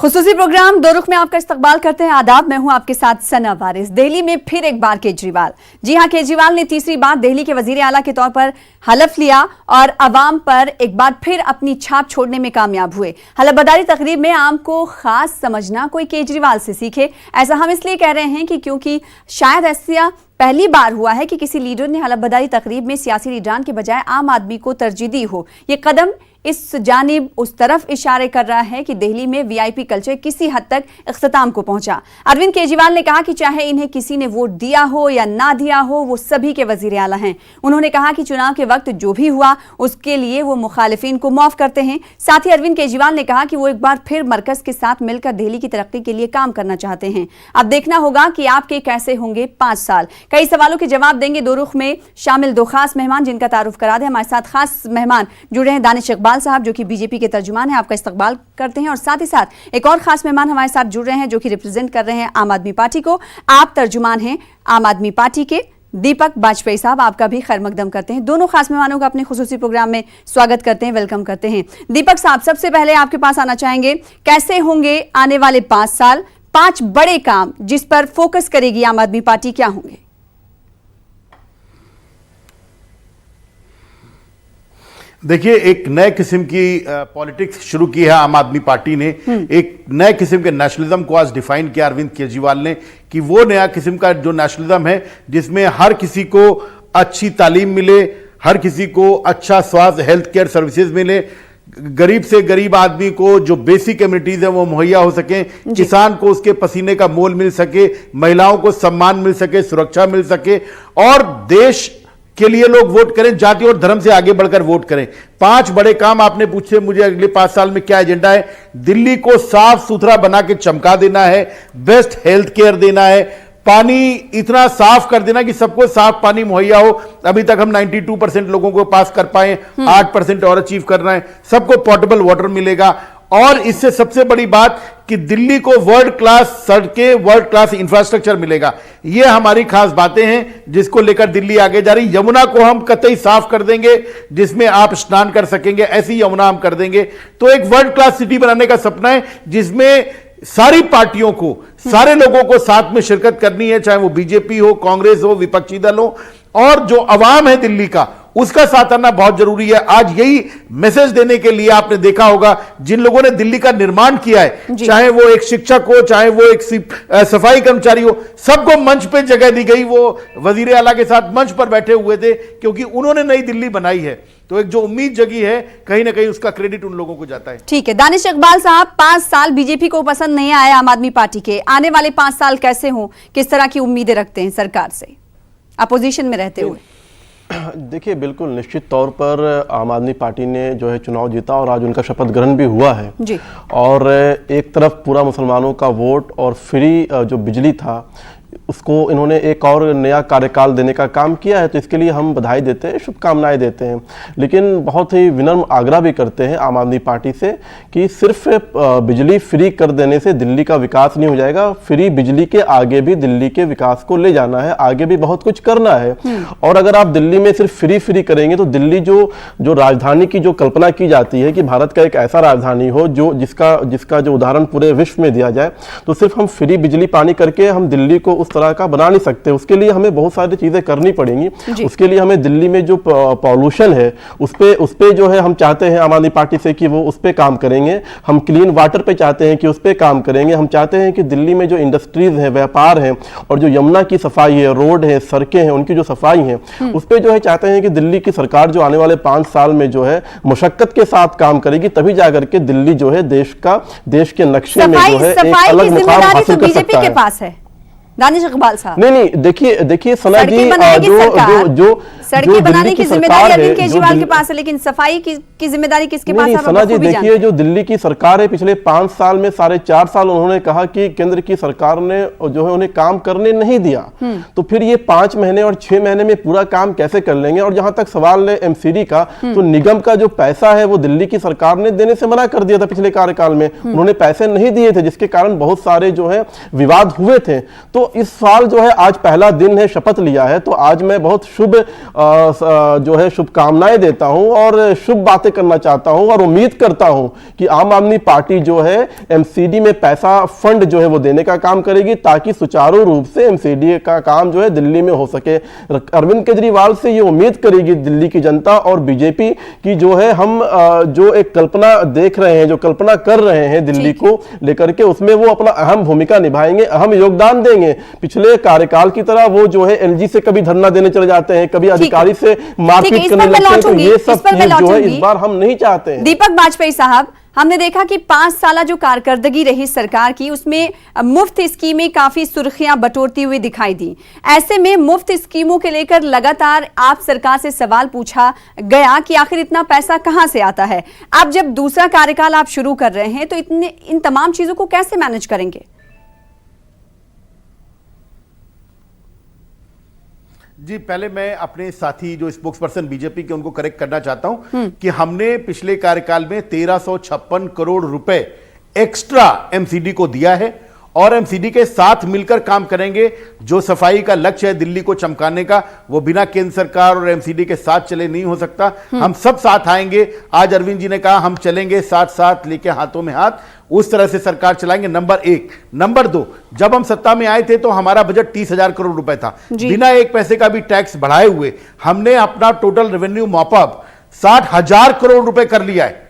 खुसूसी programme दो रुख में आपका इस्तकबाल करते हैं। आदाब, मैं हूं आपके साथ सना वारिस। दिल्ली में फिर एक बार केजरीवाल, जी हां, केजरीवाल ने तीसरी बार दिल्ली के वजीर आला के तौर पर हलफ लिया और अवाम पर एक बार फिर अपनी छाप छोड़ने में कामयाब हुए। हलफबर्दारी तकरीब में आम को खास समझना कोई केजरीवाल से सीखे। ऐसा हम इसलिए कह रहे हैं कि क्योंकि शायद ऐसा पहली बार हुआ है कि किसी लीडर ने हलफबर्दारी तकरीब में सियासी लीडरान के बजाय आम आदमी को तरजीह दी हो। ये कदम इस जानिब उस तरफ इशारे कर रहा है कि दिल्ली में वीआईपी कल्चर किसी हद तक इख्तिताम को पहुंचा। अरविंद केजरीवाल ने कहा कि चाहे इन्हें किसी ने वोट दिया हो या ना दिया हो, वो सभी के वजीर आला हैं। उन्होंने कहा कि चुनाव के वक्त जो भी हुआ उसके लिए वो मुखालिफिन को माफ करते हैं। साथ ही अरविंद केजरीवाल ने कहा कि वो एक बार फिर मरकज के साथ मिलकर दिल्ली की तरक्की के लिए काम करना चाहते हैं। अब देखना होगा कि आपके कैसे होंगे 5 साल। कई सवालों के जवाब देंगे दो रुख में शामिल दो खास मेहमान, जिनका तारुफ करा दें। हमारे साथ खास मेहमान जुड़े हैं दानिश इकबाल साहब, जो कि बीजेपी के तर्जुमान हैं, आपका इस्तकबाल करते हैं। और साथ ही साथ एक और खास मेहमान हमारे साथ जुड़ रहे हैं जो कि रिप्रेजेंट कर रहे हैं आम आदमी पार्टी को। आप तर्जुमान हैं आम आदमी पार्टी के, दीपक बाजपेयी साहब, आपका भी खैर मकदम करते हैं। दोनों खास मेहमानों का अपने खुसूसी प्रोग्राम में स्वागत करते हैं, वेलकम करते हैं। दीपक साहब, सबसे पहले आपके पास आना चाहेंगे, कैसे होंगे आने वाले 5 साल? 5 बड़े काम जिस पर फोकस करेगी आम आदमी पार्टी, क्या होंगे? देखिए, एक नए किस्म की पॉलिटिक्स शुरू की है आम आदमी पार्टी ने। एक नए किस्म के नेशनलिज्म को आज डिफाइन किया अरविंद केजरीवाल ने कि वो नया किस्म का जो नेशनलिज्म है जिसमें हर किसी को अच्छी तालीम मिले, हर किसी को अच्छा स्वास्थ्य हेल्थ केयर सर्विसेज मिले, गरीब से गरीब आदमी को जो बेसिक कम्युनिटीज है वो मुहैया हो सके, किसान को उसके पसीने का मोल मिल सके, महिलाओं को सम्मान मिल सके, सुरक्षा मिल सके और देश के लिए लोग वोट करें, जाति और धर्म से आगे बढ़कर वोट करें। 5 बड़े काम आपने पूछे मुझे अगले 5 साल में क्या एजेंडा है। दिल्ली को साफ सुथरा बना के चमका देना है, बेस्ट हेल्थ केयर देना है, पानी इतना साफ कर देना कि सबको साफ पानी मुहैया हो। अभी तक हम 92% लोगों को पास कर पाए, 8% और अचीव करना है। सबको पोर्टेबल वाटर मिलेगा और इससे सबसे बड़ी बात कि दिल्ली को वर्ल्ड क्लास सड़कें, वर्ल्ड क्लास इंफ्रास्ट्रक्चर मिलेगा। ये हमारी खास बातें हैं जिसको लेकर दिल्ली आगे जा रही। यमुना को हम कतई साफ कर देंगे जिसमें आप स्नान कर सकेंगे, ऐसी यमुना हम कर देंगे। तो एक वर्ल्ड क्लास सिटी बनाने का सपना है जिसमें सारी पार्टियों को, सारे लोगों को साथ में शिरकत करनी है, चाहे वो बीजेपी हो, कांग्रेस हो, विपक्षी दल हो, और जो अवाम है दिल्ली का उसका साथ आना बहुत जरूरी है। आज यही मैसेज देने के लिए आपने देखा होगा जिन लोगों ने दिल्ली का निर्माण किया है, चाहे वो एक शिक्षक हो, चाहे वो एक सफाई कर्मचारी हो, सबको मंच पे जगह दी गई। वो वजीर आला के साथ मंच पर बैठे हुए थे क्योंकि उन्होंने नई दिल्ली बनाई है। तो एक जो उम्मीद जगी है कहीं ना कहीं उसका क्रेडिट उन लोगों को जाता है। ठीक है, दानिश इकबाल साहब, 5 साल बीजेपी को पसंद नहीं आया आम आदमी पार्टी के, आने वाले 5 साल कैसे हों, किस तरह की उम्मीदें रखते हैं सरकार से अपोजिशन में रहते हुए? देखिए, बिल्कुल निश्चित तौर पर आम आदमी पार्टी ने जो है चुनाव जीता और आज उनका शपथ ग्रहण भी हुआ है जी। और एक तरफ पूरा मुसलमानों का वोट और फ्री जो बिजली था उसको इन्होंने एक और नया कार्यकाल देने का काम किया है, तो इसके लिए हम बधाई देते हैं, शुभकामनाएं देते हैं। लेकिन बहुत ही विनम्र आग्रह भी करते हैं आम आदमी पार्टी से कि सिर्फ बिजली फ्री कर देने से दिल्ली का विकास नहीं हो जाएगा। फ्री बिजली के आगे भी दिल्ली के विकास को ले जाना है, आगे भी बहुत कुछ करना है। और अगर आप दिल्ली में सिर्फ फ्री करेंगे तो दिल्ली जो राजधानी की जो कल्पना की जाती है कि भारत का एक ऐसा राजधानी हो जो जिसका जो उदाहरण पूरे विश्व में दिया जाए, तो सिर्फ हम फ्री बिजली पानी करके हम दिल्ली को उस तरह का बना नहीं सकते। उसके लिए हमें बहुत सारी चीजें करनी पड़ेंगी। उसके लिए हमें दिल्ली में जो पॉल्यूशन है उस पे जो है हम चाहते हैं आम आदमी पार्टी से कि वो उस पे काम करेंगे। हम क्लीन वाटर पे चाहते हैं कि उस पे काम करेंगे। हम चाहते हैं कि दिल्ली में जो इंडस्ट्रीज हैं, व्यापार हैं और जो यमुना की सफाई है, रोड है, सड़कें हैं, उनकी जो सफाई है उस पे जो है चाहते हैं कि दिल्ली की सरकार जो आने वाले 5 साल में जो है मुशक्कत के साथ काम करेगी, तभी जाकर के दिल्ली जो है देश के नक्शे में जो है एक अलग मुकाम हासिल कर सकता है। पास है दानिश इकबाल साहब। नहीं, देखिए सना जी, जो सड़कें बनाने की जिम्मेदारी अरविंद केजरीवाल के पास है, लेकिन सफाई की जिम्मेदारी किसके पास है? सना जी, देखिए जो दिल्ली की सरकार है पिछले 5 साल में 4.5 साल उन्होंने कहा कि केंद्र की सरकार ने जो है उन्हें काम करने नहीं दिया, तो फिर ये 5 महीने और 6 महीने में पूरा काम कैसे कर लेंगे? और जहां तक सवाल है एमसीडी का, तो निगम का जो पैसा है वो दिल्ली की सरकार ने देने से मना कर दिया था पिछले कार्यकाल में। उन्होंने पैसे नहीं दिए थे जिसके कारण बहुत सारे जो है विवाद हुए थे। तो तो इस साल जो है आज पहला दिन है, शपथ लिया है, तो आज मैं बहुत शुभ जो है शुभकामनाएं देता हूं और शुभ बातें करना चाहता हूं और उम्मीद करता हूं कि आम आदमी पार्टी जो है एमसीडी में पैसा फंड जो है वो देने का काम करेगी ताकि सुचारू रूप से एमसीडी का काम जो है दिल्ली में हो सके। अरविंद केजरीवाल से ये उम्मीद करेगी दिल्ली की जनता और बीजेपी की जो है हम जो एक कल्पना देख रहे हैं, जो कल्पना कर रहे हैं दिल्ली को लेकर के, उसमें वो अपना अहम भूमिका निभाएंगे, अहम योगदान देंगे। पिछले कार्यकाल की तरह वो जो है एलजी से कभी धरना देने चले जाते हैं, कभी अधिकारी से मारपीट करने लगते हैं, तो ये सब चीज जो है इस बार हम नहीं चाहते हैं। दीपक बाजपेयी साहब, हमने देखा कि 5 साल जो कारकर्दगी रही सरकार की, उसमें मुफ्त स्कीमें काफी सुर्खियां बटोरती हुई दिखाई दी। ऐसे में मुफ्त स्कीमों के लेकर लगातार आप सरकार से सवाल पूछा गया कि आखिर इतना पैसा कहां से आता है। अब जब दूसरा कार्यकाल आप शुरू कर रहे हैं तो इन तमाम चीजों को कैसे मैनेज करेंगे? जी, पहले मैं अपने साथी जो स्पोक्स पर्सन बीजेपी के उनको करेक्ट करना चाहता हूं कि हमने पिछले कार्यकाल में 1356 करोड़ रुपए एक्स्ट्रा एमसीडी को दिया है और एमसीडी के साथ मिलकर काम करेंगे। जो सफाई का लक्ष्य है दिल्ली को चमकाने का, वो बिना केंद्र सरकार और एमसीडी के साथ चले नहीं हो सकता। हम सब साथ आएंगे। आज अरविंद जी ने कहा हम चलेंगे साथ साथ लेके, हाथों में हाथ, उस तरह से सरकार चलाएंगे। नंबर 1। नंबर 2, जब हम सत्ता में आए थे तो हमारा बजट 30,000 करोड़ रुपए था। बिना एक पैसे का भी टैक्स बढ़ाए हुए हमने अपना टोटल रेवेन्यू मॉपअप 60,000 करोड़ रुपए कर लिया है।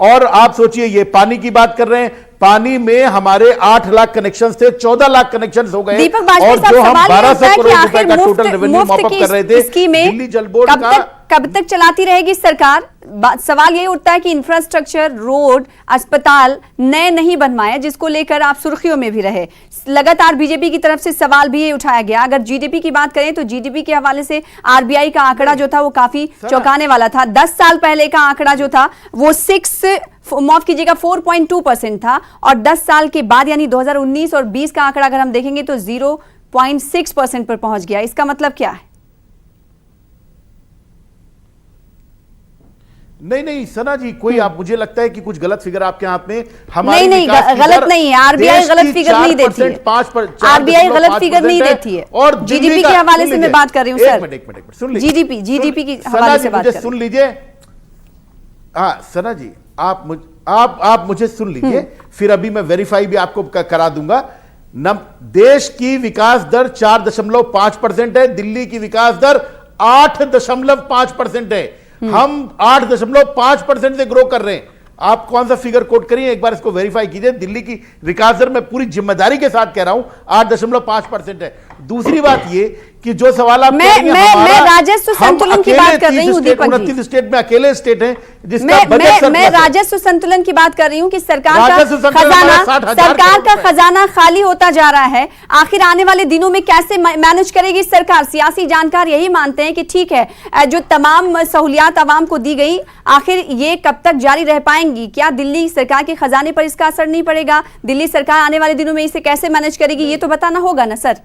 और आप सोचिए, ये पानी की बात कर रहे हैं, पानी में हमारे 8 लाख कनेक्शंस थे, 14 लाख कनेक्शंस हो गए। और जो हम 1200 करोड़ रुपए का टोटल रेवेन्यू मॉपअप कर रहे थे, दिल्ली जल बोर्ड का कब तक चलाती रहेगी सरकार? सवाल ये उठता है कि इंफ्रास्ट्रक्चर, रोड, अस्पताल नए नहीं बनवाए, जिसको लेकर आप सुर्खियों में भी रहे। लगातार बीजेपी की तरफ से सवाल भी ये उठाया गया। अगर जीडीपी की बात करें तो जीडीपी के हवाले से आरबीआई का आंकड़ा जो था वो काफी चौंकाने वाला था। 10 साल पहले का आंकड़ा जो था वो 4.2% था और 10 साल के बाद यानी 2019 और 20 का आंकड़ा अगर हम देखेंगे तो 0.6% पर पहुंच गया। इसका मतलब क्या है? नहीं सना जी, कोई आप, मुझे लगता है कि कुछ गलत फिगर आपके हाथ में। हमारे नहीं, गलत नहीं है। आरबीआई गलत फिगर नहीं देती है। आरबीआई गलत फिगर नहीं देती है। और जीडीपी के हवाले से मैं बात कर रही हूँ सर। एक मिनट सुन लीजिए। जीडीपी की हवाले से बात कर, सुन लीजिए। हाँ सना जी, आप मुझे सुन लीजिए, फिर अभी मैं वेरीफाई भी आपको करा दूंगा। देश की विकास दर 4.5% है, दिल्ली की विकास दर 8.5% है। हम 8.5% से ग्रो कर रहे हैं। आप कौन सा फिगर कोट करिए, एक बार इसको वेरीफाई कीजिए। दिल्ली की विकास दर मैं पूरी जिम्मेदारी के साथ कह रहा हूं 8.5% है। दूसरी बात ये कि जो सवाल आप मैं राजस्व संतुलन की बात कर रही हूं दीपक जी। 29 स्टेट में अकेले स्टेट हैं जिसका मैं राजस्व संतुलन की बात कर रही हूं कि सरकार का खजाना खाली होता जा रहा है। आखिर आने वाले दिनों में कैसे मैनेज करेगी सरकार? सियासी जानकार यही मानते हैं कि ठीक है, जो तमाम सहूलियात आवाम को दी गई, आखिर ये कब तक जारी रह पाएंगी? क्या दिल्ली सरकार के खजाने पर इसका असर नहीं पड़ेगा? दिल्ली सरकार आने वाले दिनों में इसे कैसे मैनेज करेगी, ये तो बताना होगा ना सर।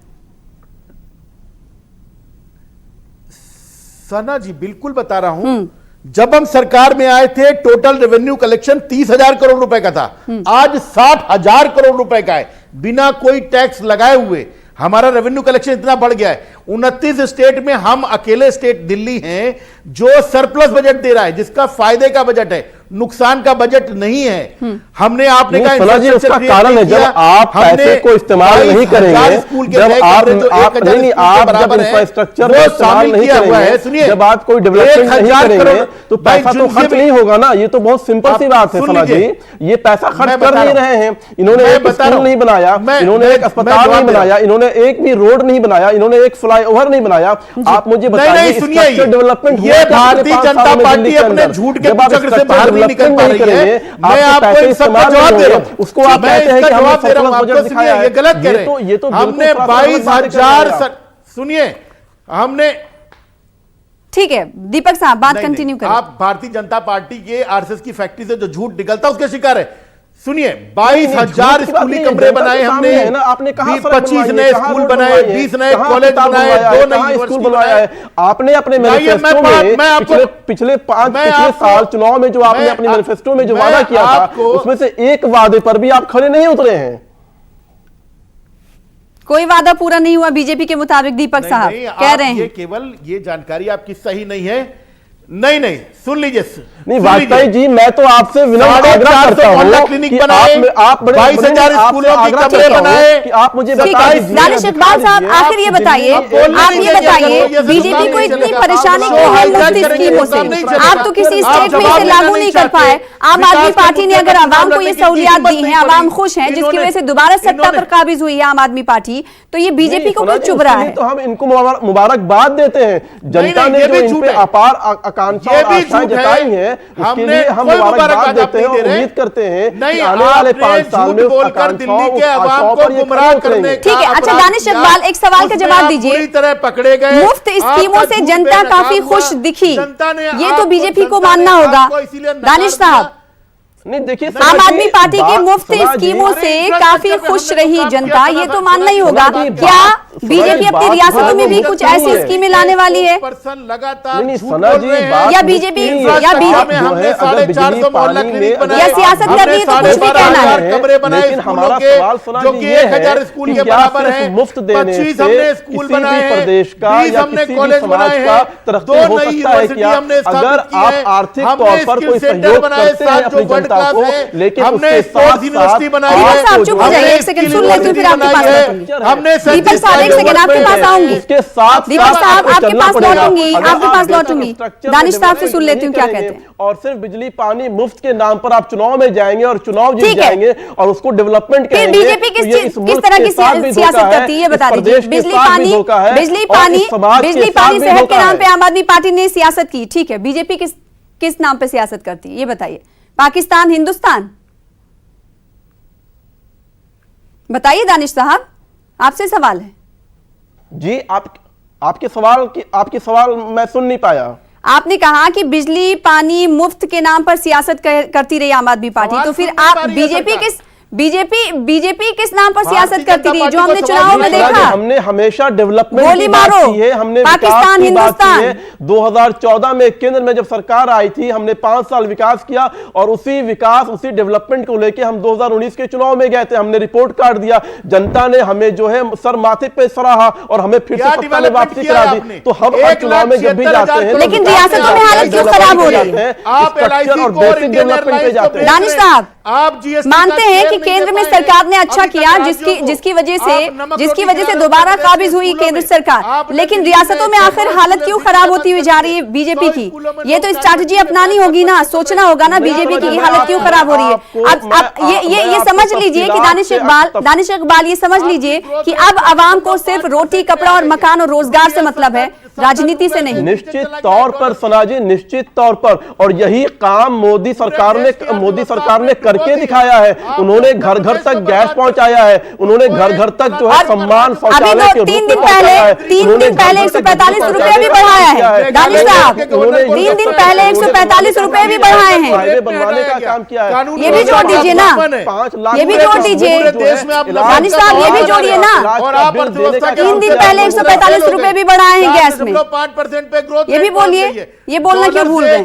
सना जी, बिल्कुल बता रहा हूं। जब हम सरकार में आए थे टोटल रेवेन्यू कलेक्शन 30,000 करोड़ रुपए का था, आज 60,000 करोड़ रुपए का है। बिना कोई टैक्स लगाए हुए हमारा रेवेन्यू कलेक्शन इतना बढ़ गया है। 29 स्टेट में हम अकेले स्टेट दिल्ली हैं जो सरप्लस बजट दे रहा है, जिसका फायदे का बजट है, नुकसान का बजट नहीं है। हमने, आपने कहा उसका कारण है जब आप पैसे को इस्तेमाल नहीं करेंगे, जब आप जब इंफ्रास्ट्रक्चर को इस्तेमाल नहीं करेंगे, जब आप कोई डेवलपमेंट नहीं करेंगे तो पैसा तो खर्च नहीं होगा ना। ये तो बहुत सिंपल सी बात है सना जी। ये पैसा खर्च कर नहीं रहे हैं। इन्होंने एक स्कूल नहीं बनाया, इन्होंने एक अस्पताल नहीं बनाया, इन्होंने एक भी रोड नहीं बनाया, इन्होंने एक फ्लाईओवर नहीं बनाया। आप मुझे बताइए स्ट्रक्चर डेवलपमेंट ये भारतीय जनता पार्टी अपने झूठ के चक्र से बाहर नहीं निकल पा रही है। मैं आपको इन सब का जवाब दे रहा हूं। उसको आप कहते हैं कि जवाब दे रहा हूं, आपको दिखाया है, ये गलत कह रहे हैं। ये तो हमने 22,000, सुनिए, हमने, ठीक है दीपक साहब बात कंटिन्यू करें। आप भारतीय जनता पार्टी के आरएसएस की फैक्ट्री से जो झूठ निकलता उसके शिकार है। सुनिए, 22,000 स्कूली कमरे बनाए हमने, आपने कहा 25 नए स्कूल बनाए, 20 नए कॉलेज बनाए, 2 नई यूनिवर्सिटी बनाए। आपने अपने मैनिफेस्टो में पिछले साल चुनाव में जो आपने अपने मैनिफेस्टो में जो वादा किया था, उसमें से एक वादे पर भी आप खड़े नहीं उतरे हैं। कोई वादा पूरा नहीं हुआ बीजेपी के मुताबिक, दीपक साहब कह रहे हैं। केवल ये जानकारी आपकी सही नहीं है। नहीं सुन लीजिए। नहीं वाजपेयी जी, मैं तो आपसे विनम्र आग्रह करता हूं क्लिनिक कि बनाए, आप बड़े 22,000 स्कूलों की कमरे बनाए कि आप मुझे दानिश इकबाल साहब, आखिर ये बताइए, आप ये बताइए, बीजेपी को इतनी परेशानी क्यों है मुफ्त स्कीमों से? आप तो किसी स्टेट में इसे लागू नहीं कर पाए। आम आदमी पार्टी ने अगर आवाम को ये सहूलियात दी हैं, आवाम खुश हैं, जिसकी वजह से दोबारा सत्ता पर काबिज हुई है आम आदमी पार्टी, तो ये बीजेपी को क्यों चुभ रहा है? तो हम इनको मुबारकबाद देते हैं। जनता ने जो इन पे अपार आकांक्षा और आशाएं जताई हैं, उसके लिए हम मुबारकबाद देते हैं और उम्मीद करते हैं कि आने वाले 5 साल में उस आकांक्षाओं पर ये खरा उतरेंगे। ठीक है, अच्छा दानिश इकबाल, एक सवाल का जवाब दीजिए। पूरी तरह पकड़े गए, मुफ्त स्कीमों से जनता काफी खुश दिखी, ये तो बीजेपी को मानना होगा। दानिश साहब, नहीं देखिए, आम आदमी पार्टी की मुफ्त स्कीमों से काफी खुश रही जनता, ये तो मानना ही होगा। क्या बीजेपी अपनी रियासतों में भी कुछ ऐसी स्कीमें लाने वाली है? लगातार या बीजेपी या सियासत कर रही है तो कुछ भी कहना है? कमरे बनाए हमारा सवाल जो कि 1000 स्कूल के बराबर है, मुफ्त देने से 25 हमने स्कूल बनाए, प्रदेश का या हमने किसी कॉलेज बनाए हैं, 2 नई यूनिवर्सिटी हमने अगर आप आर्थिक तौर पर कोई सहयोग करते हैं अपनी जनता को, लेकिन हमने उसके साथ यूनिवर्सिटी बनाई दीपक है, साहब चुप हो जाइए, एक सेकंड सुन लेती हूँ, फिर आपके पास लौटूंगी। हमने दीपक साहब एक सेकंड आपके पास आऊंगी। उसके साथ दीपक साहब आपके पास लौटूंगी, आपके पास लौटूंगी। दानिश साहब से सुन लेती हूँ क्या कहते हैं। और सिर्फ बिजली पानी मुफ्त के नाम पर आप चुनाव में जाएंगे और चुनाव जीत जाएंगे और उसको डेवलपमेंट करेंगे। बीजेपी किस तरह की सियासत करती है ये बता दीजिए। बिजली पानी सेहत के नाम पे आम आदमी पार्टी ने सियासत की, ठीक है, बीजेपी किस नाम पे सियासत करती है ये बताइए? पाकिस्तान, हिंदुस्तान, बताइए दानिश साहब, आपसे सवाल है जी। आपके सवाल मैं सुन नहीं पाया। आपने कहा कि बिजली पानी मुफ्त के नाम पर सियासत करती रही आम आदमी पार्टी, तो फिर आप बीजेपी किस नाम पर सियासत करती रही जो हमने चुनाव में देखा? हमने हमेशा डेवलपमेंट गोली मारो, हमने पाकिस्तान, हिंदुस्तान। 2014 में केंद्र में जब सरकार आई थी, हमने 5 साल विकास किया और उसी डेवलपमेंट को लेके हम 2019 के चुनाव में गए थे। हमने रिपोर्ट कार्ड दिया, जनता ने हमें जो है सर माथे पे सराहा और हमें फिर से सत्ता में वापसी करा दी। तो हम चुनाव में जब भी जाते हैं, लेकिन रियासतों में हालत क्यों खराब हो रही है? आप स्ट्रक्चर और बेसिक डेवलपमेंट पे जाते हैं। दानिश साहब, आप जीएसटी मानते हैं कि केंद्र में सरकार ने अच्छा किया, जिसकी वजह से दोबारा काबिज हुई केंद्र सरकार, लेकिन रियासतों में आखिर हालत क्यों खराब होती हुई जा रही है बीजेपी की? ये तो स्ट्रैटेजी अपनानी होगी ना, सोचना होगा ना बीजेपी की हालत क्यों खराब हो रही है। अब ये समझ लीजिए कि दानिश इकबाल ये समझ लीजिए कि अब आवाम को सिर्फ रोटी कपड़ा और मकान और रोजगार से मतलब है, राजनीति से नहीं। निश्चित तौर पर सनाजी, निश्चित तौर पर, और यही काम मोदी सरकार ने करके दिखाया है। उन्होंने घर घर तक गैस पहुंचाया है, उन्होंने घर घर तक जो है सम्मान शौचालय के 3 दिन पहले 145 रुपए भी बढ़ाया है। दानिश साहब, 3 दिन पहले 145 रुपए भी बढ़ाए हैं, बनवाने का काम किया है। ये भी जोड़ दीजिए ना, 5 लाख ये भी जोड़ दीजिए दानिश साहब, ये भी जोड़िए ना। 3 दिन पहले 145 रुपए भी बढ़ाए हैं गैस में, 5% पे ग्रोथ, ये भी बोलिए, ये बोलना क्यों भूल गए?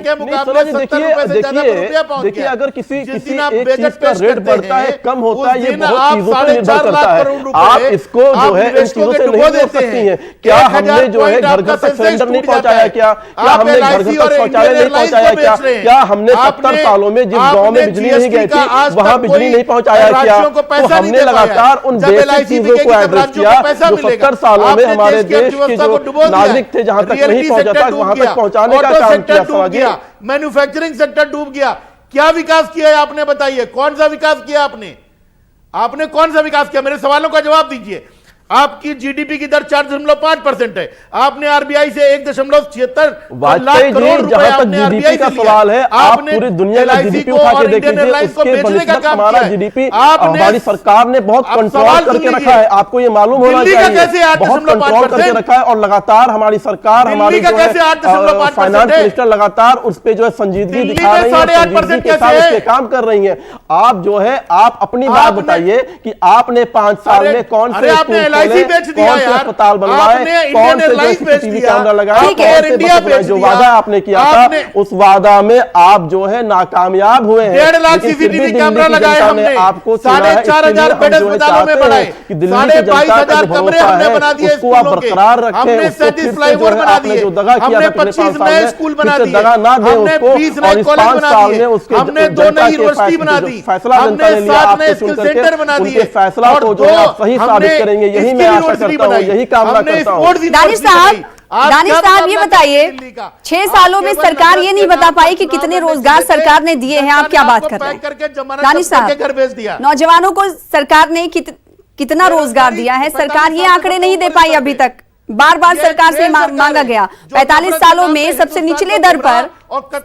देखिए, अगर किसी एक चीज का रेट बढ़ता है, कम होता है, ये बहुत चीजों पर निर्भर करता है। आप इसको जो है इन चीजों से नहीं जोड़ सकती हैं। क्या हमने जो है घर घर तक सिलेंडर नहीं पहुंचाया? क्या हमने घर घर तक शौचालय नहीं पहुंचाया? क्या हमने 70 सालों में जिस गांव में बिजली नहीं गई थी वहां बिजली नहीं पहुंचाया? क्या तो हमने लगातार उन बेसिक चीजों को एड्रेस किया जो 70 सालों में हमारे देश के जो नागरिक थे जहां तक नहीं पहुंचा था वहां तक पहुंचाने का काम किया। मैन्युफैक्चरिंग सेक्टर डूब गया। क्या विकास किया है आपने? बताइए, कौन सा विकास किया आपने कौन सा विकास किया? मेरे सवालों का जवाब दीजिए। आपकी जीडीपी की दर 4.5% है। आपने आरबीआई से 1.76 लाख करोड़ रुपए आपने आरबीआई का सवाल है। आप पूरी दुनिया का जीडीपी उठा के देखिए, उसके बनिस्बत हमारा जीडीपी हमारी सरकार ने बहुत कंट्रोल करके रखा है। आपको ये मालूम होना चाहिए, बहुत कंट्रोल करके रखा है। और लगातार हमारी सरकार, हमारी फाइनेंस मिनिस्टर लगातार उस पर जो है संजीदगी दिखा रही है, संजीदगी के साथ उस पे काम कर रही है। आप जो है आप अपनी बात बताइए कि आपने 5 साल में कौन से LIC बेच दिया यार, अस्पताल बनवाए, आपने कौन इंडियन से एयरलाइंस बेच दिया, कैमरा लगाया, ठीक है, कौन से एयर इंडिया बेच जो दिया, वादा आपने किया था उस वादा में आप जो है नाकामयाब हुए हैं। 1.5 लाख लेकिन फिर भी CCTV दिल्ली कैमरा की लगाए जनता ने हमने, आपको चुना है, 4,500 बेड इसके लिए हम जो है अस्पतालों में चाहते बढ़ाए, हैं कि दिल्ली की जनता का 22,500 जो कमरे भरोसा हमने है बना दिए उसको आप स्कूलों के, बरकरार रखें, हमने उसको 37 फिर से फ्लाईओवर जो है बना आपने दिए, जो दगा किया हमने था पिछले 25 5 साल नए में, स्कूल फिर बना से दिए, दगा ना दें हमने उसको, 20 और नए इस कॉलेज 5 बना साल दिए, में उसके हमने 2 जनता नई के यूनिवर्सिटी बना जो दी, फैसला जनता हमने ने लिया 7 आपको नए चुन स्किल करके, सेंटर बना उनके दिए, फैसला और को जो 2 है आप सही साबित हमने करेंगे, यही इसकी मैं आशा यूनिवर्सिटी करता हूँ, बनाई, यही कामना हमने करता हूँ। स्पोर्ट्स दानिश यूनिवर्सिटी साहब, बनाई। आज दानिश क्या साहब ये मुकाबला बताइए, दिल्ली का? 6 सालों में आप सरकार केवल ये नहीं नजर बता से पाई कि चुनाव कितने लड़ने रोजगार के लिए सरकार ने दिए हैं, आप क्या बात कर रहे पैक करके हैं? जमानत दानिश जब्त करके घर साहब, भेज दिया। नौजवानों को सरकार ने कितना रोजगार दिया है? सरकार ये आंकड़े नहीं दे पाई अभी तक, बार बार सरकार से मांगा गया। 45 सालों में सबसे निचले दर पर,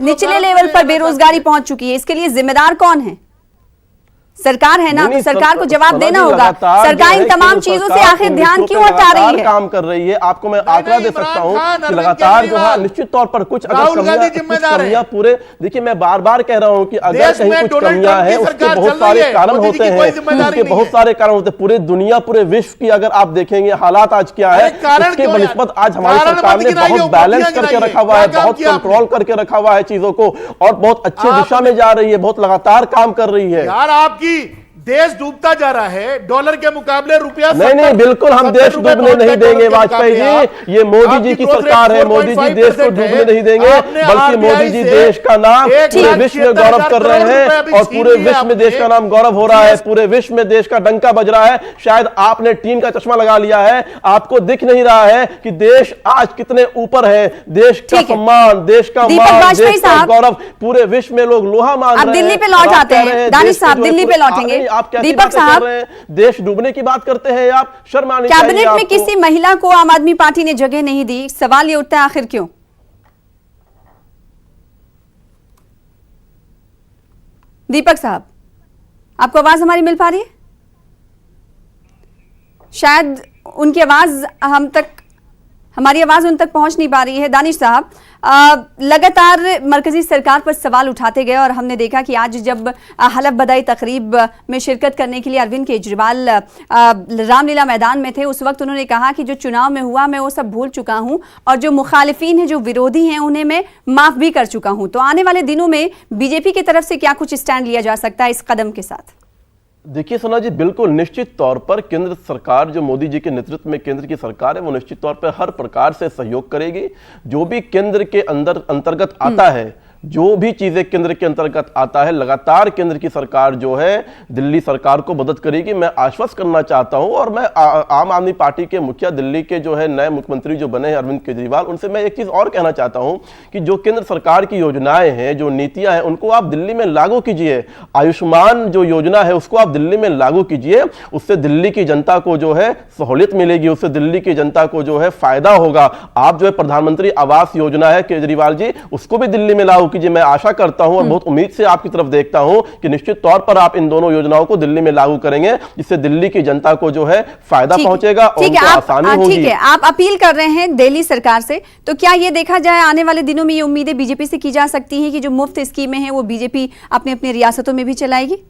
निचले लेवल पर बेरोजगारी पहुंच चुकी है। इसके लिए जिम्मेदार कौन है? सरकार है ना, तो सरकार को जवाब देना होगा। सरकार इन तमाम चीजों से आखिर ध्यान क्यों हटा रही है? काम कर रही है। आपको मैं आंकड़ा दे सकता हूं कि लगातार जो है निश्चित तौर पर कुछ कमियां पूरे, देखिए मैं बार बार कह रहा हूं कि अगर कहीं कुछ कमियां हैं उसके बहुत सारे कारण होते हैं, उसके बहुत सारे कारण होते हैं। पूरी दुनिया, पूरे विश्व की अगर आप देखेंगे हालात आज क्या है, इसके बनिस्बत आज हमारी सरकार ने बहुत बैलेंस करके रखा हुआ है, बहुत कंट्रोल करके रखा हुआ है चीजों को, और बहुत अच्छी दिशा में जा रही है, बहुत लगातार काम कर रही है। यार आपकी देश डूबता जा रहा है, डॉलर के मुकाबले रुपया नहीं, बिल्कुल हम देश डूबने नहीं देंगे वाजपेयी जी। ये मोदी जी की सरकार है, मोदी जी देश को डूबने नहीं देंगे, बल्कि मोदी जी देश का नाम पूरे विश्व में गौरव कर रहे हैं, और पूरे विश्व में देश का नाम गौरव हो रहा है, पूरे विश्व में देश का डंका बज रहा है। शायद आपने टीन का चश्मा लगा लिया है, आपको दिख नहीं रहा है कि देश आज कितने ऊपर है, देश का सम्मान, देश का मान, देश का गौरव, पूरे विश्व में लोग लोहा मान रहे हैं। अब दिल्ली पे लौट आते हैं, दानिश साहब दिल्ली पे लौटेंगे। दीपक साहब, देश डूबने की बात करते हैं आप, शर्म आनी चाहिए। कैबिनेट में किसी महिला को आम आदमी पार्टी ने जगह नहीं दी, सवाल ये उठता है आखिर क्यों? दीपक साहब, आपको आवाज हमारी मिल पा रही है? शायद उनकी आवाज हमारी आवाज उन तक पहुंच नहीं पा रही है। दानिश साहब, लगातार मरकजी सरकार पर सवाल उठाते गए और हमने देखा कि आज जब हलफ बधाई तकरीब में शिरकत करने के लिए अरविंद केजरीवाल रामलीला मैदान में थे, उस वक्त उन्होंने कहा कि जो चुनाव में हुआ मैं वो सब भूल चुका हूं, और जो मुखालिफिन हैं, जो विरोधी हैं, उन्हें मैं माफ भी कर चुका हूं। तो आने वाले दिनों में बीजेपी की तरफ से क्या कुछ स्टैंड लिया जा सकता है इस कदम के साथ? देखिए सोना जी, बिल्कुल निश्चित तौर पर केंद्र सरकार, जो मोदी जी के नेतृत्व में केंद्र की सरकार है, वो निश्चित तौर पर हर प्रकार से सहयोग करेगी। जो भी केंद्र के अंतर्गत आता है, जो भी चीजें केंद्र के अंतर्गत आता है, लगातार केंद्र की सरकार जो है दिल्ली सरकार को मदद करेगी। मैं आश्वस्त करना चाहता हूं, और मैं आम आदमी पार्टी के मुखिया, दिल्ली के जो है नए मुख्यमंत्री जो बने हैं अरविंद केजरीवाल, उनसे मैं एक चीज और कहना चाहता हूं कि जो केंद्र सरकार की योजनाएं हैं, जो नीतियां हैं, उनको आप दिल्ली में लागू कीजिए। आयुष्मान जो योजना है उसको आप दिल्ली में लागू कीजिए, उससे दिल्ली की जनता को जो है सहूलियत मिलेगी, उससे दिल्ली की जनता को जो है फायदा होगा। आप जो है प्रधानमंत्री आवास योजना है केजरीवाल जी, उसको भी दिल्ली में लागू कीजिए। मैं आशा करता हूं और बहुत उम्मीद से आपकी तरफ देखता हूं कि निश्चित तौर पर आप इन दोनों योजनाओं को दिल्ली में लागू करेंगे, जिससे दिल्ली की जनता को जो है फायदा पहुंचेगा और उनको आसानी होगी। ठीक है, आप अपील कर रहे हैं दिल्ली सरकार से, तो क्या यह देखा जाए आने वाले दिनों में ये उम्मीदें बीजेपी से की जा सकती हैं कि जो मुफ्त स्कीमें हैं वो बीजेपी अपनी अपनी रियासतों में भी चलाएगी?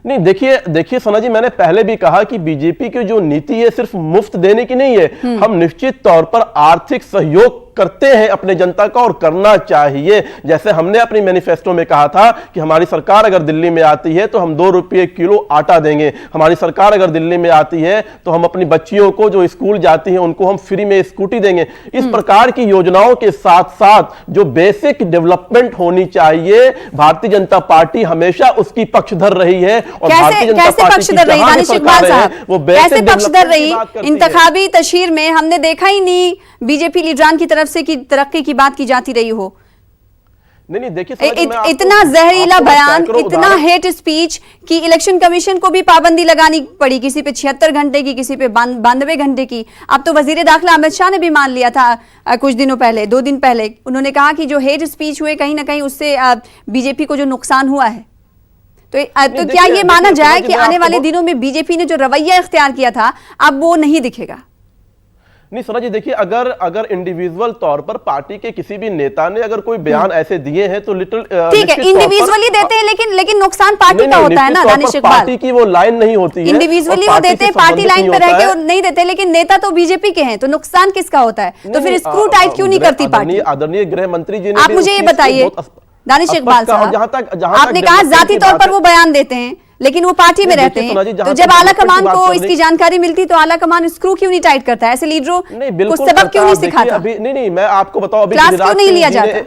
नहीं, देखिए सोना जी, मैंने पहले भी कहा कि बीजेपी की जो नीति है सिर्फ मुफ्त देने की नहीं है। हम निश्चित तौर पर आर्थिक सहयोग करते हैं अपने जनता का, और करना चाहिए। जैसे हमने अपनी मैनिफेस्टो में कहा था कि हमारी सरकार अगर दिल्ली में आती है तो हम 2 रुपये किलो आटा देंगे, हमारी सरकार अगर दिल्ली में आती है तो हम अपनी बच्चियों को जो स्कूल जाती हैं उनको हम फ्री में स्कूटी देंगे। इस प्रकार की योजनाओं के साथ साथ जो बेसिक डेवलपमेंट होनी चाहिए, भारतीय जनता पार्टी हमेशा उसकी पक्षधर रही है। और भारतीय जनता पार्टी की जहां भी सरकार है वो कैसे पक्षधर रही? इंतखाबी तशहीर में हमने देखा ही नहीं बीजेपी लीडरान की तरफ से कि तरक्की की बात की जाती रही हो। नहीं, देखिए इतना जहरीला बयान, इतना हेट स्पीच कि इलेक्शन कमीशन को भी पाबंदी लगानी पड़ी, किसी पे 76 घंटे की, किसी पे 92 घंटे की। अब तो वजीर दाखिला अमित शाह ने भी मान लिया था कुछ दिनों पहले, 2 दिन पहले, उन्होंने कहा कि जो हेट स्पीच हुए कहीं ना कहीं उससे बीजेपी को जो नुकसान हुआ है। तो क्या ये माना जाए कि आने वाले दिनों में बीजेपी ने जो रवैया इख्तियार किया था अब वो नहीं दिखेगा? नहीं सना जी, देखिए अगर इंडिविजुअल तौर पर पार्टी के किसी भी नेता ने अगर कोई बयान ऐसे दिए हैं तो लिटिल ठीक है, इंडिविजुअली देते हैं, लेकिन नुकसान पार्टी का होता है ना दानिश इकबाल। पार्टी की वो लाइन नहीं होती है, इंडिविजुअली वो देते हैं, पार्टी लाइन पे रह के नहीं देते, लेकिन नेता तो बीजेपी के हैं, तो नुकसान किसका होता है? तो फिर स्क्रू टाइट क्यों नहीं करती पार्टी? आदरणीय गृह मंत्री जी ने, आप मुझे ये बताइए दानिश इकबाल साहब, आपने कहा जाति तौर पर वो बयान देते हैं, लेकिन वो पार्टी में रहते हैं, तो जब आला कमान को इसकी जानकारी मिलती तो आला कमान स्क्रू क्यों नहीं टाइट करता है? ऐसे लीडरों को सबक क्यों नहीं सिखाता? नहीं, मैं आपको बताऊं, अभी क्लास क्यों नहीं लिया जाता?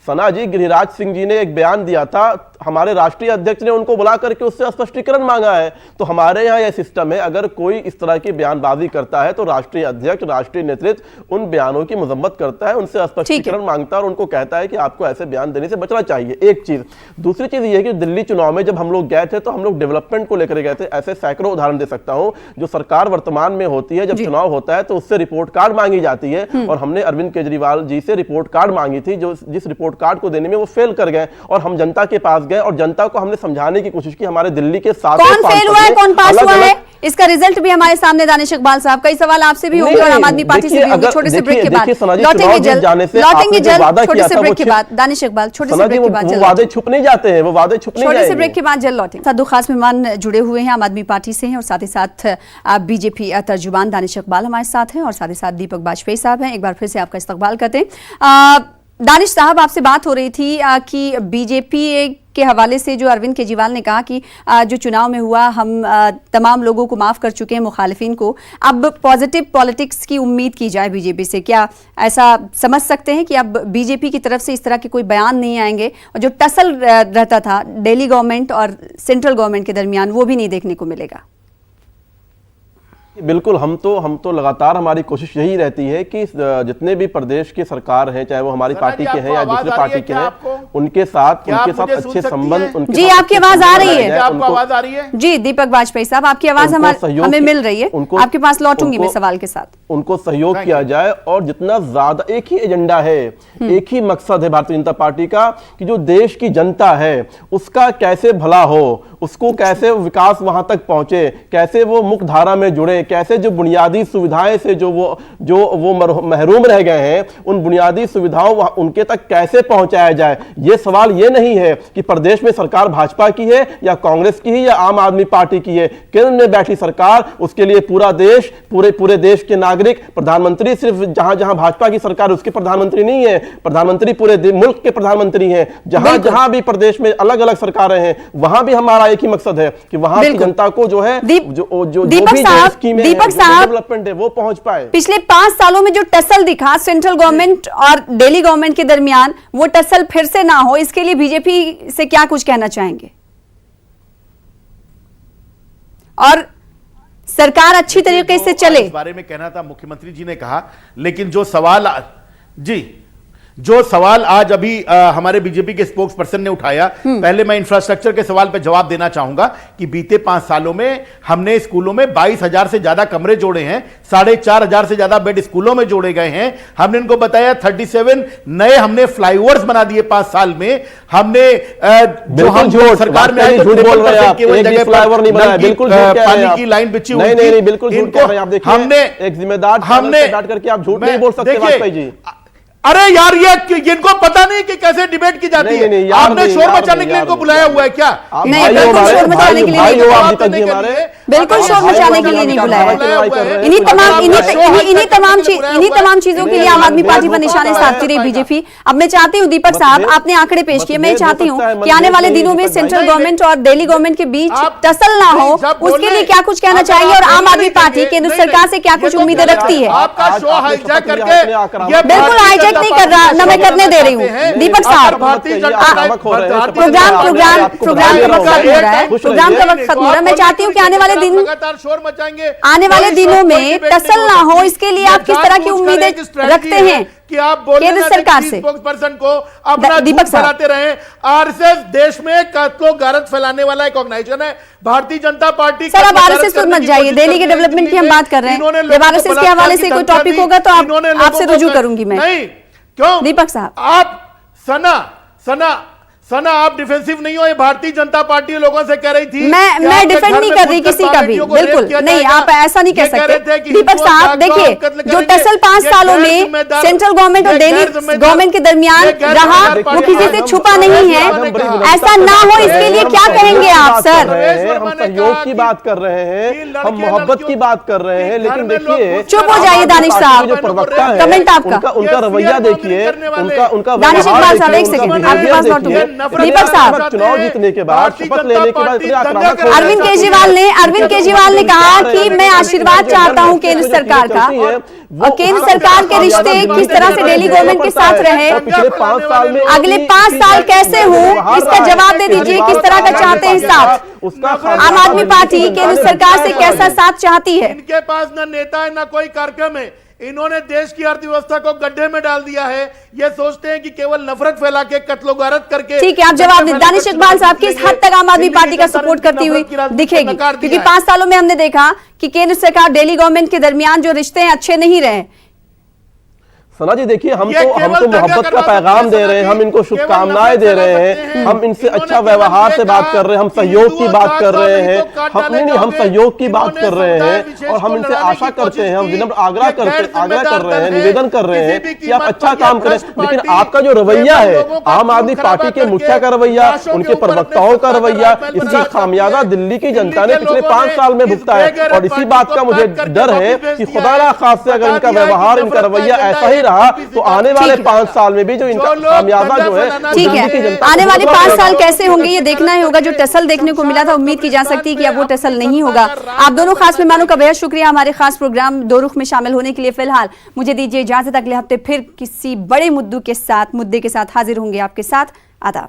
सना जी, गिरिराज सिंह जी ने एक बयान दिया था, हमारे राष्ट्रीय अध्यक्ष ने उनको बुला करके उससे स्पष्टीकरण मांगा है। तो हमारे यहाँ यह सिस्टम है, अगर कोई इस तरह की बयानबाजी करता है तो राष्ट्रीय अध्यक्ष, राष्ट्रीय नेतृत्व उन बयानों की मजम्मत करता है, उनसे स्पष्टीकरण मांगता है और उनको कहता है कि आपको ऐसे बयान देने से बचना चाहिए। एक चीज। दूसरी चीज ये है कि दिल्ली चुनाव में जब हम लोग गए थे तो हम लोग डेवलपमेंट को लेकर गए थे। ऐसे सैकड़ों उदाहरण दे सकता हूं। जो सरकार वर्तमान में होती है, जब चुनाव होता है तो उससे रिपोर्ट कार्ड मांगी जाती है, और हमने अरविंद केजरीवाल जी से रिपोर्ट कार्ड मांगी थी, जो जिस रिपोर्ट कार्ड को देने में वो फेल कर गए, और हम जनता के पास गए और जनता को हमने समझाने की कोशिश की। हमारे दिल्ली के साथ कौन फेल हुआ है, कौन पास हुआ है, इसका रिजल्ट भी हमारे सामने दानिश इकबाल साहब। कई सवाल आपसे भी होंगे और आम आदमी पार्टी से भी होंगे। छोटे से ब्रेक के बाद लौटेंगे जल्द, छोटे से ब्रेक के बाद दानिश इकबाल, छोटे से ब्रेक के बाद जल्द, वादे छुप नहीं जाते हैं, वो वादे छुप नहीं जाएंगे। छोटे से ब्रेक के बाद जल्द लौटेंगे। दो खास मेहमान जुड़े हुए हैं, आम आदमी पार्टी से हैं और साथ ही साथ बीजेपी तर्जुमान दानिश इकबाल हमारे साथ हैं और साथ ही साथ दीपक बाजपेयी साहब हैं। एक बार फिर से आपका इस्तकबाल करते हैं। दानिश साहब, आपसे बात हो रही थी कि बीजेपी के हवाले से जो अरविंद केजरीवाल ने कहा कि जो चुनाव में हुआ, हम तमाम लोगों को माफ कर चुके हैं, मुखालिफिन को, अब पॉजिटिव पॉलिटिक्स की उम्मीद की जाए बीजेपी से। क्या ऐसा समझ सकते हैं कि अब बीजेपी की तरफ से इस तरह के कोई बयान नहीं आएंगे और जो टसल रहता था दिल्ली गवर्नमेंट और सेंट्रल गवर्नमेंट के दरमियान वो भी नहीं देखने को मिलेगा? बिल्कुल, हम तो लगातार हमारी कोशिश यही रहती है कि जितने भी प्रदेश के सरकार हैं, चाहे वो हमारी पार्टी के हैं या दूसरे पार्टी के हैं, उनके साथ अच्छे संबंध। जी, आपकी आवाज आ रही है? आपको आवाज आ रही है? जी, दीपक बाजपेयी साहब, आपकी आवाज हमें मिल रही है। आपके पास लौटूंगी मैं सवाल के साथ। उनको सहयोग किया जाए और जितना ज्यादा, एक ही एजेंडा है, एक ही मकसद है भारतीय जनता पार्टी का कि जो देश की जनता है उसका कैसे भला हो, उसको कैसे विकास वहां तक पहुंचे, कैसे वो मुख्य धारा में जुड़े, कैसे जो बुनियादी सुविधाएं से जो वो महरूम रह गए हैं, उन बुनियादी सुविधाओं उनके तक कैसे पहुंचाया जाए। ये सवाल ये नहीं है कि प्रदेश में सरकार भाजपा की है या कांग्रेस की है या आम आदमी पार्टी की है। केंद्र में बैठी सरकार, उसके लिए पूरा देश, पूरे देश के नागरिक, प्रधानमंत्री सिर्फ जहां भाजपा की सरकार उसके प्रधानमंत्री नहीं है, प्रधानमंत्री पूरे मुल्क के प्रधानमंत्री हैं। जहां भी प्रदेश में अलग अलग सरकारें हैं, वहां भी हमारा एक ही मकसद है कि वहां की जनता को जो है दीपक साहब डेवलपमेंट है वो पहुंच पाए। पिछले 5 सालों में जो टसल दिखा सेंट्रल गवर्नमेंट और दिल्ली गवर्नमेंट के दरमियान, वो टसल फिर से ना हो, इसके लिए बीजेपी से क्या कुछ कहना चाहेंगे? और सरकार अच्छी तरीके से चले, इस बारे में कहना था, मुख्यमंत्री जी ने कहा। लेकिन जो सवाल आज अभी हमारे बीजेपी के स्पोक्स पर्सन ने उठाया, पहले मैं इंफ्रास्ट्रक्चर के सवाल पर जवाब देना चाहूंगा कि बीते 5 सालों में हमने स्कूलों में 22,000 से ज्यादा कमरे जोड़े हैं, 4,500 से ज्यादा बेड स्कूलों में जोड़े गए हैं। हमने इनको बताया 37 नए हमने फ्लाईओवर्स बना दिए 5 साल में। हमने जो हम सरकार में आए पानी की लाइन बिछी हुई थी, बिल्कुल हमने एक जिम्मेदार करके आप झूठ नहीं बोल सकते वाजपेयी जी। अरे यार, ये इनको पता नहीं कि कैसे डिबेट की जाती है। आपने शोर मचाने के लिए इनको बुलाया हुआ है क्या? नहीं, बिल्कुल शोर मचाने के लिए नहीं, बिल्कुल शोर मचाने के लिए नहीं बुलाया। इन्हीं तमाम चीजों के लिए आम आदमी पार्टी पर निशाने साधती रही बीजेपी। अब मैं चाहती हूँ दीपक साहब, आपने आंकड़े पेश किए, मैं चाहती हूँ कि आने वाले दिनों में सेंट्रल गवर्नमेंट और दिल्ली गवर्नमेंट के बीच टसल ना हो, उसके लिए क्या कुछ कहना चाहेंगे और आम आदमी पार्टी केंद्र सरकार से क्या कुछ उम्मीदें रखती है? आपका शो हाईजैक करके बिल्कुल हाईजैक नहीं कर रहा, ना मैं करने दे रही हूँ। दीपक साहब, प्रोग्राम का वक्त खत्म हो रहा है। मैं चाहती हूँ कि आने वाले दिनों में टसल ना हो, इसके लिए आप किस तरह की उम्मीदें रखते हैं कि आप केंद्र सरकार से पर्सन को अपना दीपक फैलाते रहे? आरएसएस देश में कत्लो गारत फैलाने वाला एक ऑर्गेनाइजेशन है भारतीय जनता पार्टी। सर, अब आरएसएस पर मत जाइए, दिल्ली के डेवलपमेंट की हम बात कर रहे हैं। जब आरएसएस के हवाले से कोई टॉपिक होगा तो आपसे रुजू करूंगी मैं। नहीं, क्यों दीपक साहब? आप सना आप डिफेंसिव नहीं हो, ये भारतीय जनता पार्टी लोगों से कह रही थी मैं डिफेंड नहीं कर रही किसी का भी, बिल्कुल नहीं, आप ऐसा नहीं कह सकते। दीपक साहब देखिए, जो टसल 5 सालों में सेंट्रल गवर्नमेंट और दिल्ली गवर्नमेंट के दरमियान रहा वो किसी से छुपा नहीं है। ऐसा ना हो इसके लिए क्या कहेंगे आप सर? हम सहयोग की बात कर रहे हैं, हम मोहब्बत की बात कर रहे हैं, लेकिन देखिए चुप हो जाइए दानिश साहब, जो प्रवक्ता है कमेंट आपका, उनका रवैया देखिए, उनका दानिश इकबाल साहब एक सेकंड, आपके पास लौटूं। दीपक साहब, चुनाव जीतने के बाद, शपथ लेने के बाद अरविंद केजरीवाल ने कहा कि मैं आशीर्वाद चाहता हूं केंद्र सरकार का, और केंद्र सरकार के रिश्ते किस तरह से दिल्ली गवर्नमेंट के साथ रहे, पिछले 5 साल में अगले 5 साल कैसे हो, इसका जवाब दे दीजिए। किस तरह का चाहते हैं साथ? आम आदमी पार्टी केंद्र सरकार से कैसा साथ चाहती है? इनके पास ना नेता है ना कोई कार्यक्रम है, इन्होंने देश की अर्थव्यवस्था को गड्ढे में डाल दिया है। ये सोचते हैं कि केवल नफरत फैला के, कत्लो-गारत करके। ठीक है, आप जवाब दें। दानिश इकबाल साहब किस हद तक आम आदमी पार्टी का सपोर्ट करती हुई दिखेगी? क्योंकि 5 सालों में हमने देखा कि केंद्र सरकार दिल्ली गवर्नमेंट के दरमियान जो रिश्ते हैं अच्छे नहीं रहे। सना जी देखिए, हम तो मोहब्बत का पैगाम दे रहे हैं, हम इनको शुभकामनाएं दे रहे हैं, हम इनसे अच्छा व्यवहार से बात कर रहे हैं, हम सहयोग की बात कर रहे हैं, हम सहयोग की बात कर रहे हैं, और हम इनसे आशा करते हैं, हम विनम्र आग्रह कर रहे हैं, निवेदन कर रहे हैं कि आप अच्छा काम करें। लेकिन आपका जो रवैया है, आम आदमी पार्टी के मुखिया का रवैया, उनके प्रवक्ताओं का रवैया, इसकी खामियाजा दिल्ली की जनता ने पिछले 5 साल में भुगता है। और इसी बात का मुझे डर है कि खुदा ना खास्ते अगर इनका व्यवहार, इनका रवैया ऐसा ही तो आने वाले 5 साल में भी जो इनका खामियाजा जो है, ठीक है, आने वाले 5 साल कैसे होंगे ये देखना ही होगा। जो टसल देखने को मिला था, उम्मीद की जा सकती है कि अब वो टसल नहीं होगा। आप दोनों खास मेहमानों का बेहद शुक्रिया हमारे खास प्रोग्राम दो रुख में शामिल होने के लिए। फिलहाल मुझे दीजिए इजाजत, अगले हफ्ते फिर किसी बड़े मुद्दे के साथ हाजिर होंगे आपके साथ। आदाब।